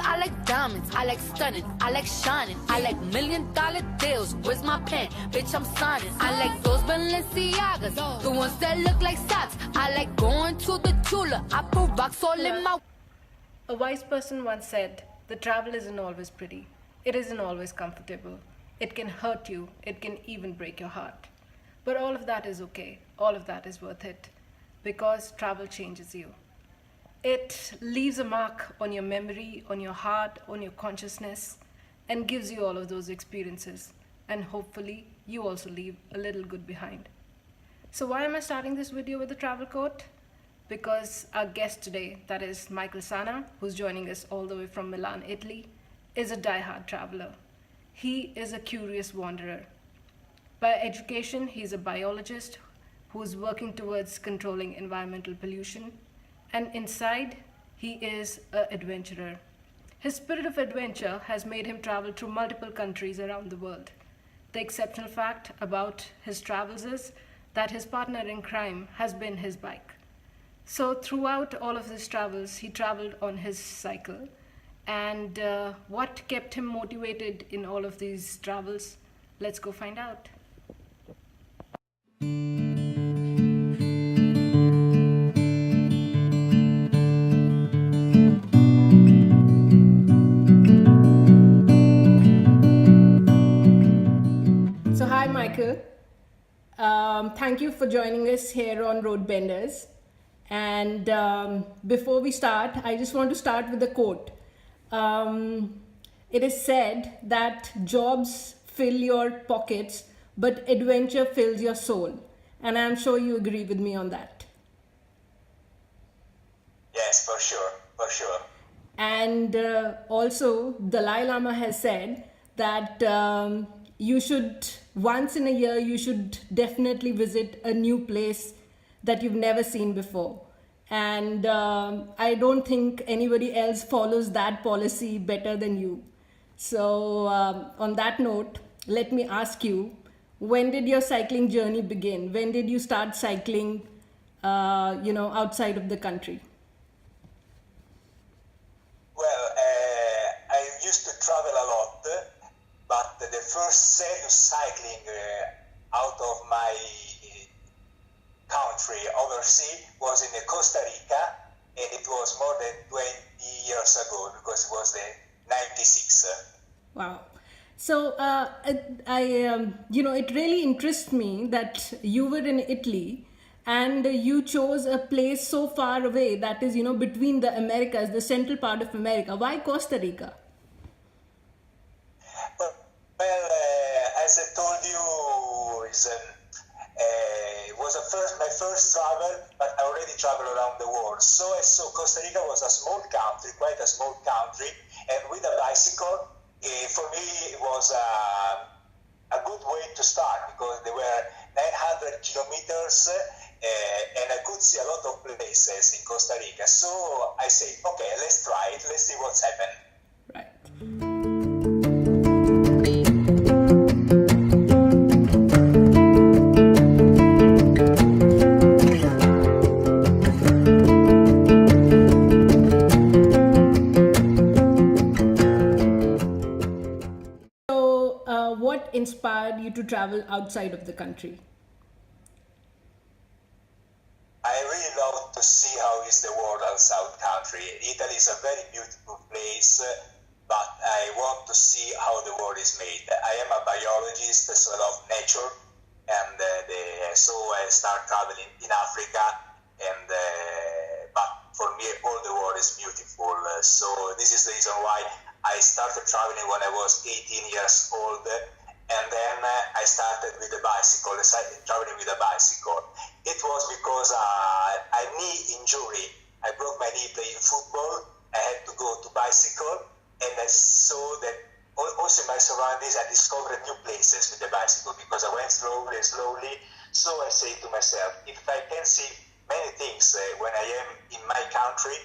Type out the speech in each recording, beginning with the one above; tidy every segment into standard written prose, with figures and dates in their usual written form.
I like diamonds, I like stunning, I like shining, I like $1,000,000 deals. Where's my pen? Bitch, I'm signing. I like those Balenciagas, the ones that look like socks. I like going to the Tula. I put rocks all in my... A wise person once said, the travel isn't always pretty. It isn't always comfortable. It can hurt you. It can even break your heart. But all of that is okay. All of that is worth it. Because travel changes you. It leaves a mark on your memory, on your heart, on your consciousness, and gives you all of those experiences. And hopefully, you also leave a little good behind. So why am I starting this video with a travel quote? Because our guest today, that is Michael Sanna, who's joining us all the way from Milan, Italy, is a die-hard traveler. He is a curious wanderer. By education, he's a biologist who's working towards controlling environmental pollution. And inside, he is an adventurer. His spirit of adventure has made him travel through multiple countries around the world. The exceptional fact about his travels is that his partner in crime has been his bike. So throughout all of his travels, he traveled on his cycle. And what kept him motivated in all of these travels? Let's go find out. So hi Michael, thank you for joining us here on Roadbenders. And before we start, I just want to start with a quote. It is said that jobs fill your pockets, but adventure fills your soul. And I'm sure you agree with me on that. Yes, for sure, for sure. And also, Dalai Lama has said that you should, once in a year, you should definitely visit a new place that you've never seen before. And I don't think anybody else follows that policy better than you. So on that note, let me ask you, when did your cycling journey begin? When did you start cycling, outside of the country? Well, I used to travel a lot, but the first serious cycling out of my country overseas was in Costa Rica, and it was more than 20 years ago because it was the 96. Wow. So it really interests me that you were in Italy and you chose a place so far away that is, between the Americas, the central part of America. Why Costa Rica? Well, as I told you, it was my first travel, but I already traveled around the world. So I saw Costa Rica was a small country, quite a small country, and with a bicycle, for me it was a good way to start because there were 900 kilometers and I could see a lot of places in Costa Rica. So I say, okay, let's try it, let's see what's happened. Right. What inspired you to travel outside of the country? I really love to see how is the world outside country. Italy is a very beautiful place, but I want to see how the world is made. I am a biologist, so I love nature, and so I start traveling in Africa, and but for me all the world is beautiful. So this is the reason why I started traveling when I was 18 years old, and then I started with a bicycle, traveling with a bicycle. It was because a knee injury. I broke my knee playing football. I had to go to bicycle, and I saw that also in my surroundings I discovered new places with the bicycle because I went slowly. So I say to myself, if I can see many things when I am in my country,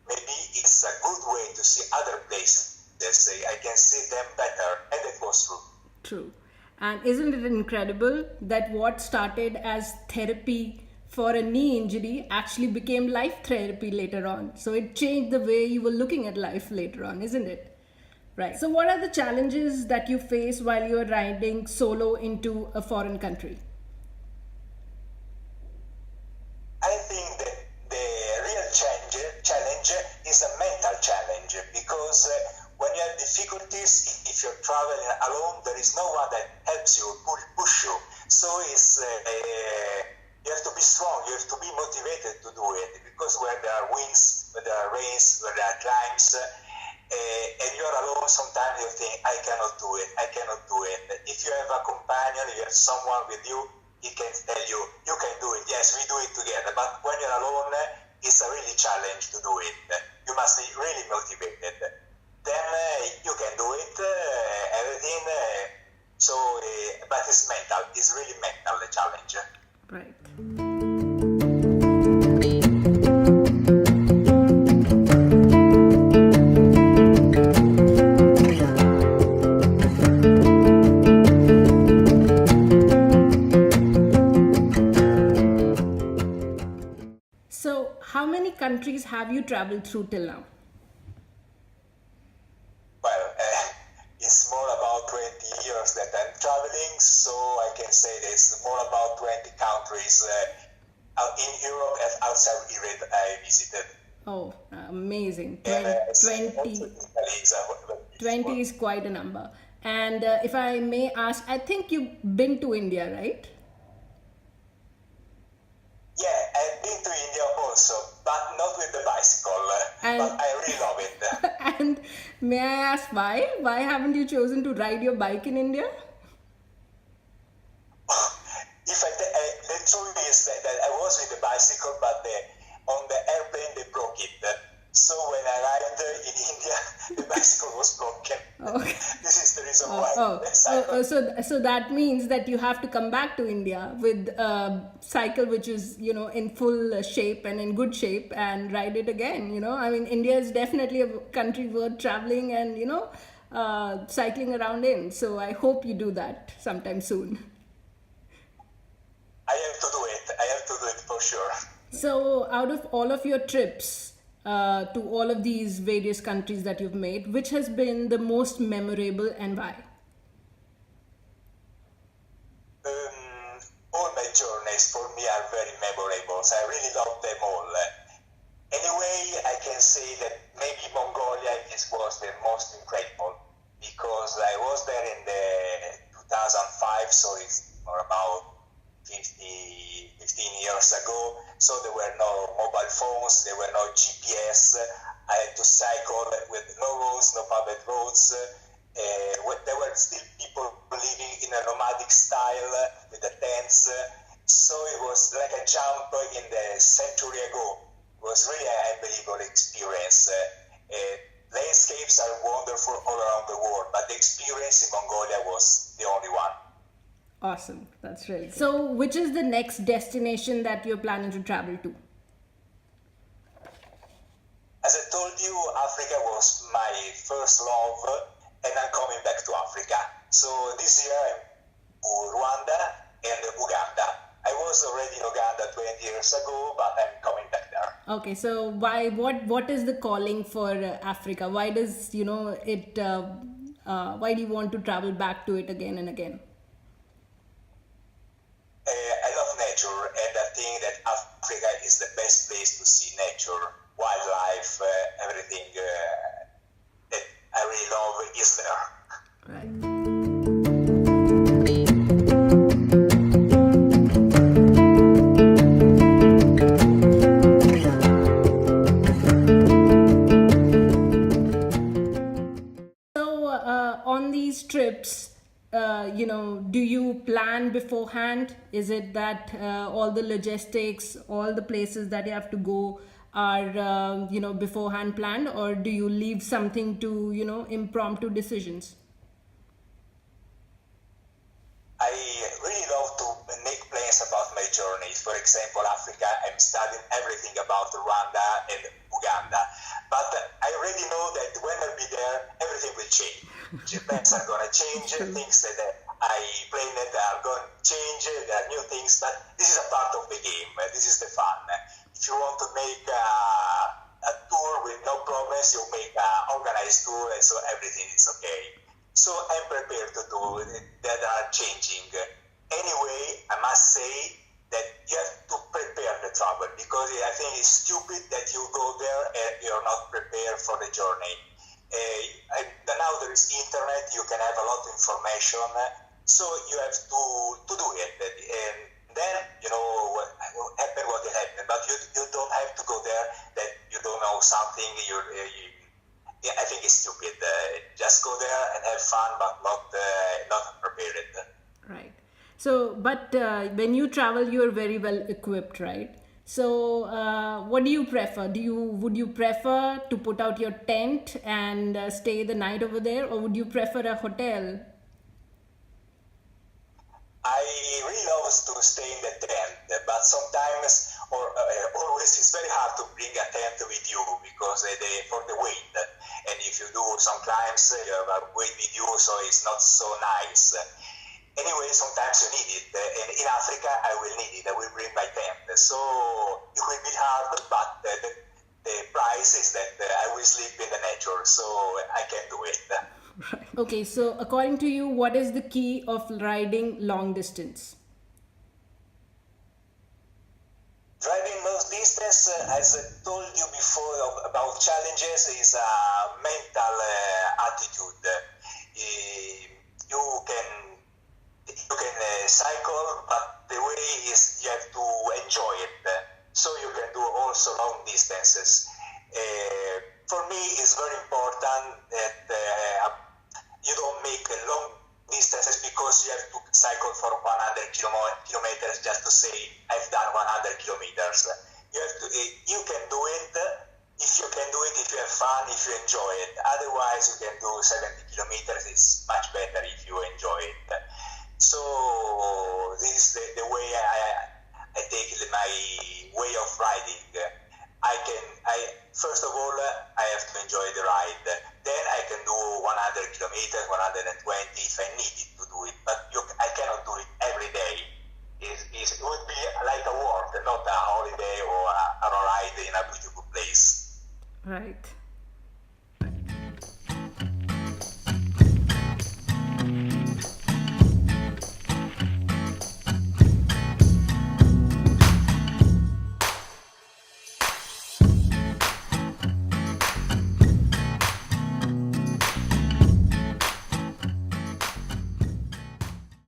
maybe it's a good way to see other places. I can see them better, and it was true. True. And isn't it incredible that what started as therapy for a knee injury actually became life therapy later on. So it changed the way you were looking at life later on, isn't it? Right. So what are the challenges that you face while you're riding solo into a foreign country? I think that the real challenge is a mental challenge because when you have difficulties, if you're traveling alone, there is no one that helps you, push you. So you have to be strong, you have to be motivated to do it because when there are winds, when there are rains, when there are climbs, and you're alone, sometimes you think, I cannot do it. If you have a companion, you have someone with you, he can tell you, you can do it. Yes, we do it together. But when you're alone, it's a really challenge to do it. You must be really motivated. Then you can do it, everything. But it's mental. It's really mental, the challenge. Right. So, how many countries have you traveled through till now? Well, it's more about 20 years that I'm traveling, so I can say there's more about 20 countries in Europe and outside Europe I visited. Oh, amazing. And 20 is quite a number. And if I may ask, I think you've been to India, right? Yeah, I've been to India also, but not with the bicycle. But I really love it. And may I ask why? Why haven't you chosen to ride your bike in India? The truth is that I was with the bicycle, but on the airplane they broke it. So when I arrived in India, the bicycle was broken. Okay. This is the reason why. So that means that you have to come back to India with a cycle which is, in full shape and in good shape and ride it again. I mean, India is definitely a country worth traveling and, cycling around in. So I hope you do that sometime soon. I have to do it for sure. So out of all of your trips, to all of these various countries that you've made, which has been the most memorable and why? All my journeys for me are very memorable. So I really love them all. Anyway, I can say that maybe Mongolia was the most incredible because I was there in the 2005, so it's more about 15 years ago, so there were no mobile phones, there were no GPS. I had to cycle with no roads, no public roads. There were still people living in a nomadic style with the tents. So it was like a jump in the century ago. It was really an unbelievable experience. Landscapes are wonderful all around the world, but the experience in Mongolia was the only one. Awesome. That's really good. So, which is the next destination that you're planning to travel to? As I told you, Africa was my first love, and I'm coming back to Africa. So this year I'm in Rwanda and Uganda. I was already in Uganda 20 years ago, but I'm coming back there. Okay, so what is the calling for Africa? Why does, why do you want to travel back to it again and again? I love nature, and I think that Africa is the best place to see nature, wildlife, everything that I really love is there. Right. So, on these trips, do you plan beforehand? Is it that all the logistics, all the places that you have to go are, beforehand planned, or do you leave something to, impromptu decisions? I really love to make plans about my journeys. For example, Africa, I'm studying everything about Rwanda and Uganda. But I already know that when I'll be there, everything will change. Plans are going to change, things that I planned are going to change, there are new things, but this is a part of the game. This is the fun. If you want to make a tour with no problems, you make an organized tour, and so everything is okay. So I'm prepared to do that are changing. Anyway, I must say that you have to prepare the travel, because I think it's stupid that you go there and you're not prepared for the journey. Now there is internet, you can have a lot of information, so you have to do it. And then, what happened, what will happen. But you don't have to go there that you don't know something. I think it's stupid. Just go there and have fun, but not prepared. Right. So, but when you travel, you are very well equipped, right? So, what do you prefer? Would you prefer to put out your tent and stay the night over there, or would you prefer a hotel? I really love to stay in the tent, but sometimes or always it's very hard to bring a tent with you because for the weight. And if you do some climbs, you have a weight with you, so it's not so nice. Anyway, sometimes you need it, and in Africa I will need it. I will bring my tent, so it will be hard, but the price is that I will sleep in the nature, so I can do it. Right. Okay, so according to you, what is the key of riding long distance? Driving long distance, as I told you before about challenges, is a mental attitude. You can cycle, but the way is you have to enjoy it. So you can do also long distances. For me, it's very important that you don't make long distances because you have to cycle for 100 kilometers just to say I've done 100 kilometers. You can do it if you can do it, if you have fun, if you enjoy it. Otherwise, you can do 70 kilometers. It's much better if you enjoy it. So this is the way I take my way of riding. First of all, I have to enjoy the ride. Then I can do 100 kilometers, 120 if I need it to do it. But I cannot do it every day. It would be like a work, not a holiday or a ride in a beautiful place. Right.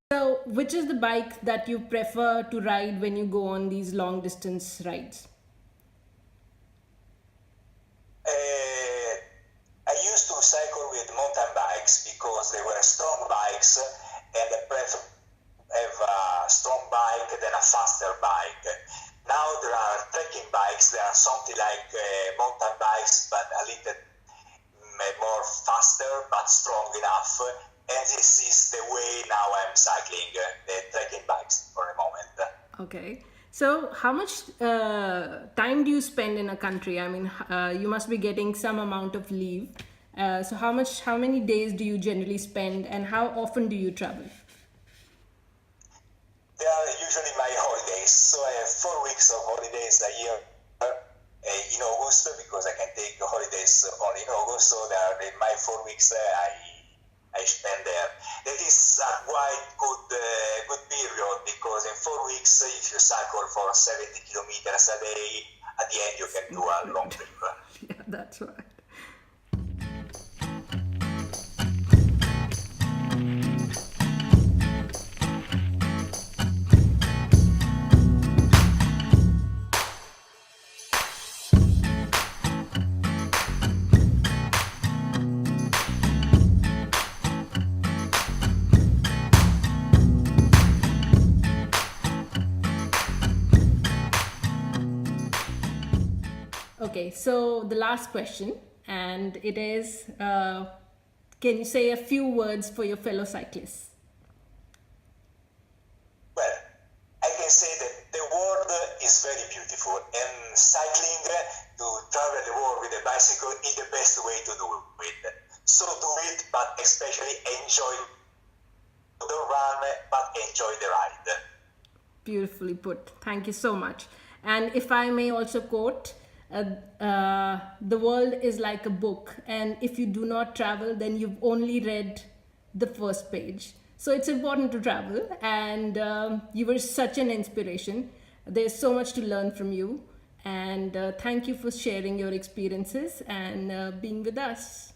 So, which is the bike that you prefer to ride when you go on these long distance rides? I used to cycle with mountain bikes because they were strong bikes, and I prefer have a strong bike than a faster bike. Now there are trekking bikes. There are something like mountain bikes, but a little more faster, but strong enough. And this is the way now I'm cycling, the trekking bikes for the moment. Okay. So, how much time do you spend in a country? I mean, you must be getting some amount of leave. So, how many days do you generally spend, and how often do you travel? They are usually my holidays. So I have 4 weeks of holidays a year in August, because I can take holidays only in August. So they are my 4 weeks I spend there. That is a quite good period, because in 4 weeks, if you cycle for 70 kilometers a day, at the end you can do a long trip. Yeah, that's right. Okay, so the last question, and it is, can you say a few words for your fellow cyclists? Well, I can say that the world is very beautiful, and cycling, to travel the world with a bicycle, is the best way to do it. So do it, but especially enjoy the run, but enjoy the ride. Beautifully put. Thank you so much. And if I may also quote, the world is like a book, and if you do not travel, then you've only read the first page. So it's important to travel, and you were such an inspiration. There's so much to learn from you, and thank you for sharing your experiences and being with us.